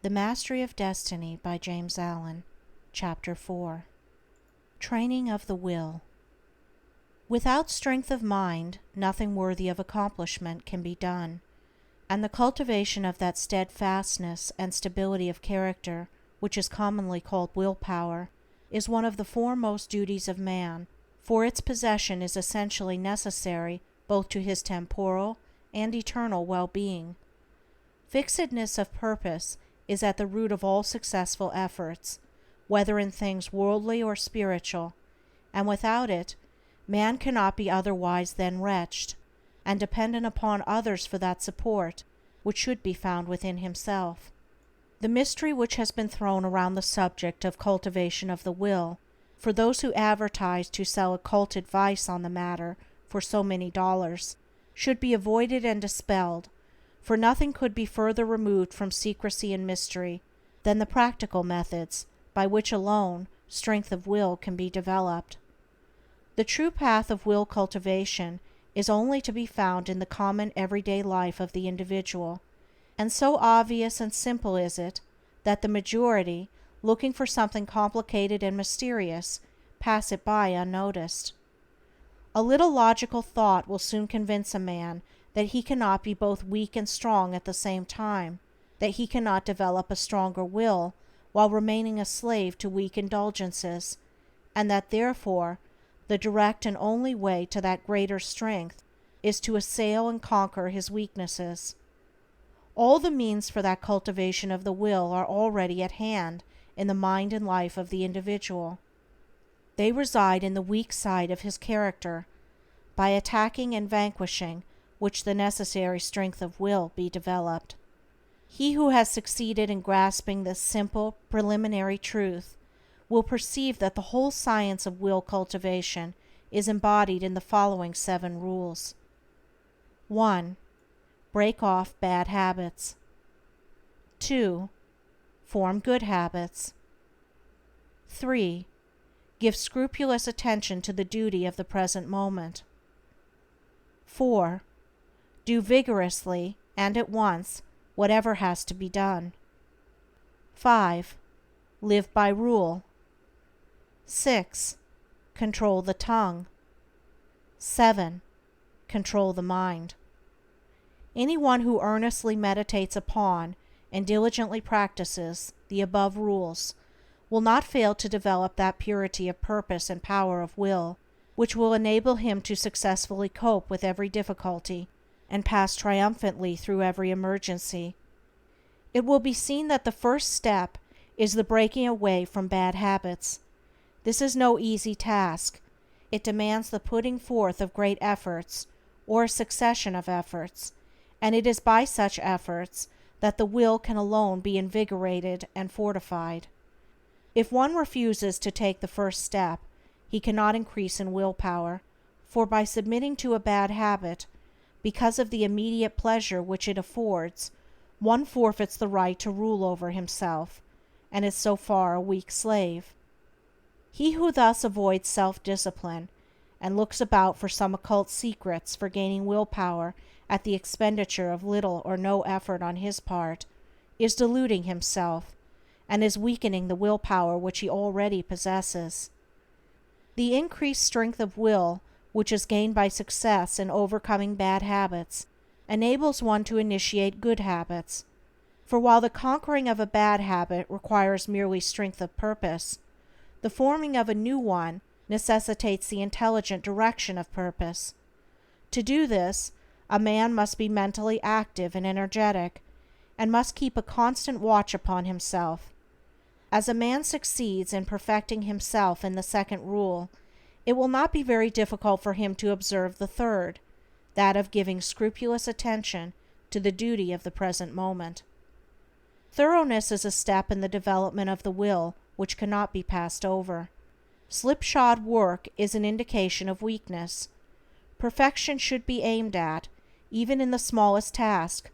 The Mastery of Destiny by James Allen. Chapter 4. Training of the Will. Without strength of mind, nothing worthy of accomplishment can be done, and the cultivation of that steadfastness and stability of character, which is commonly called will-power, is one of the foremost duties of man, for its possession is essentially necessary both to his temporal and eternal well-being. Fixedness of purpose is at the root of all successful efforts, whether in things worldly or spiritual, and without it, man cannot be otherwise than wretched, and dependent upon others for that support which should be found within himself. The mystery which has been thrown around the subject of cultivation of the will, for those who advertise to sell occult advice on the matter for so many dollars, should be avoided and dispelled, for nothing could be further removed from secrecy and mystery than the practical methods by which alone strength of will can be developed. The true path of will cultivation is only to be found in the common everyday life of the individual, and so obvious and simple is it that the majority, looking for something complicated and mysterious, pass it by unnoticed. A little logical thought will soon convince a man that he cannot be both weak and strong at the same time, that he cannot develop a stronger will while remaining a slave to weak indulgences, and that therefore the direct and only way to that greater strength is to assail and conquer his weaknesses. All the means for that cultivation of the will are already at hand in the mind and life of the individual. They reside in the weak side of his character, by attacking and vanquishing which the necessary strength of will be developed. He who has succeeded in grasping this simple, preliminary truth will perceive that the whole science of will cultivation is embodied in the following 7 rules. 1. Break off bad habits. 2. Form good habits. 3. Give scrupulous attention to the duty of the present moment. 4. Do vigorously and at once whatever has to be done. 5. Live by rule. 6. Control the tongue. 7. Control the mind. Anyone who earnestly meditates upon and diligently practices the above rules will not fail to develop that purity of purpose and power of will which will enable him to successfully cope with every difficulty and pass triumphantly through every emergency. It will be seen that the first step is the breaking away from bad habits. This is no easy task. It demands the putting forth of great efforts, or a succession of efforts, and it is by such efforts that the will can alone be invigorated and fortified. If one refuses to take the first step, he cannot increase in will power, for by submitting to a bad habit, because of the immediate pleasure which it affords, one forfeits the right to rule over himself, and is so far a weak slave. He who thus avoids self-discipline, and looks about for some occult secrets for gaining will power at the expenditure of little or no effort on his part, is deluding himself, and is weakening the will power which he already possesses. The increased strength of will which is gained by success in overcoming bad habits enables one to initiate good habits, for while the conquering of a bad habit requires merely strength of purpose, the forming of a new one necessitates the intelligent direction of purpose. To do this, a man must be mentally active and energetic, and must keep a constant watch upon himself. As a man succeeds in perfecting himself in the second rule, it will not be very difficult for him to observe the third, that of giving scrupulous attention to the duty of the present moment. Thoroughness is a step in the development of the will which cannot be passed over. Slipshod work is an indication of weakness. Perfection should be aimed at, even in the smallest task.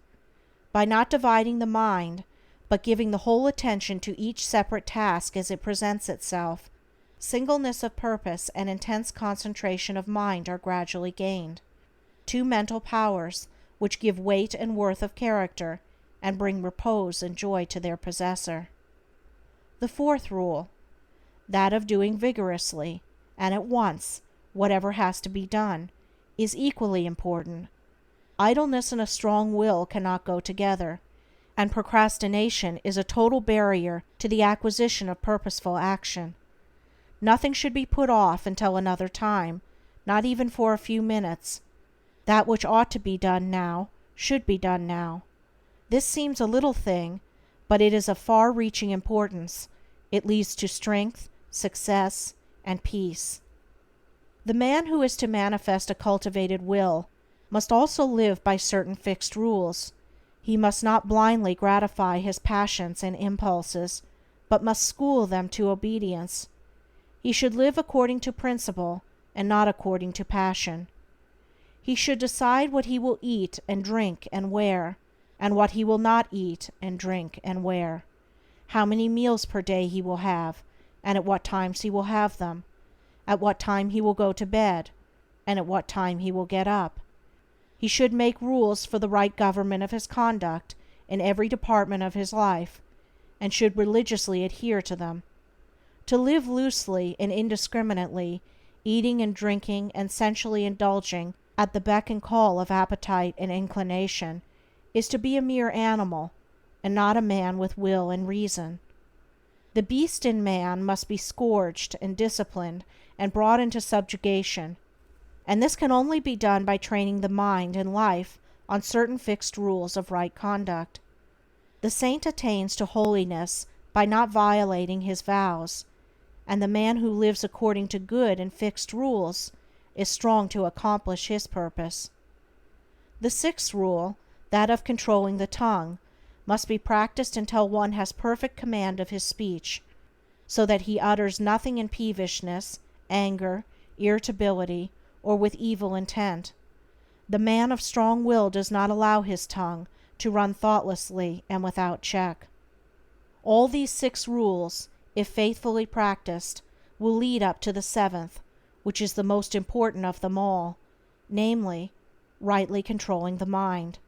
By not dividing the mind, but giving the whole attention to each separate task as it presents itself, singleness of purpose and intense concentration of mind are gradually gained, 2 mental powers which give weight and worth of character and bring repose and joy to their possessor. The fourth rule, that of doing vigorously and at once whatever has to be done, is equally important. Idleness and a strong will cannot go together, and procrastination is a total barrier to the acquisition of purposeful action. Nothing should be put off until another time, not even for a few minutes. That which ought to be done now should be done now. This seems a little thing, but it is of far-reaching importance. It leads to strength, success, and peace. The man who is to manifest a cultivated will must also live by certain fixed rules. He must not blindly gratify his passions and impulses, but must school them to obedience. He should live according to principle and not according to passion. He should decide what he will eat and drink and wear, and what he will not eat and drink and wear, how many meals per day he will have, and at what times he will have them, at what time he will go to bed, and at what time he will get up. He should make rules for the right government of his conduct in every department of his life, and should religiously adhere to them. To live loosely and indiscriminately, eating and drinking and sensually indulging at the beck and call of appetite and inclination, is to be a mere animal, and not a man with will and reason. The beast in man must be scourged and disciplined and brought into subjugation, and this can only be done by training the mind and life on certain fixed rules of right conduct. The saint attains to holiness by not violating his vows, and the man who lives according to good and fixed rules is strong to accomplish his purpose. The sixth rule, that of controlling the tongue, must be practiced until one has perfect command of his speech, so that he utters nothing in peevishness, anger, irritability, or with evil intent. The man of strong will does not allow his tongue to run thoughtlessly and without check. All these 6 rules, if faithfully practiced, will lead up to the 7th, which is the most important of them all, namely, rightly controlling the mind.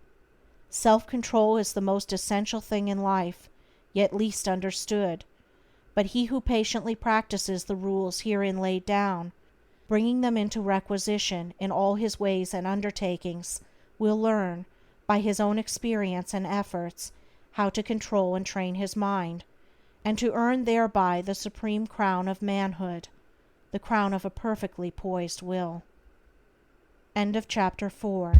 Self-control is the most essential thing in life, yet least understood, but he who patiently practices the rules herein laid down, bringing them into requisition in all his ways and undertakings, will learn, by his own experience and efforts, how to control and train his mind, and to earn thereby the supreme crown of manhood, the crown of a perfectly poised will. End of chapter 4.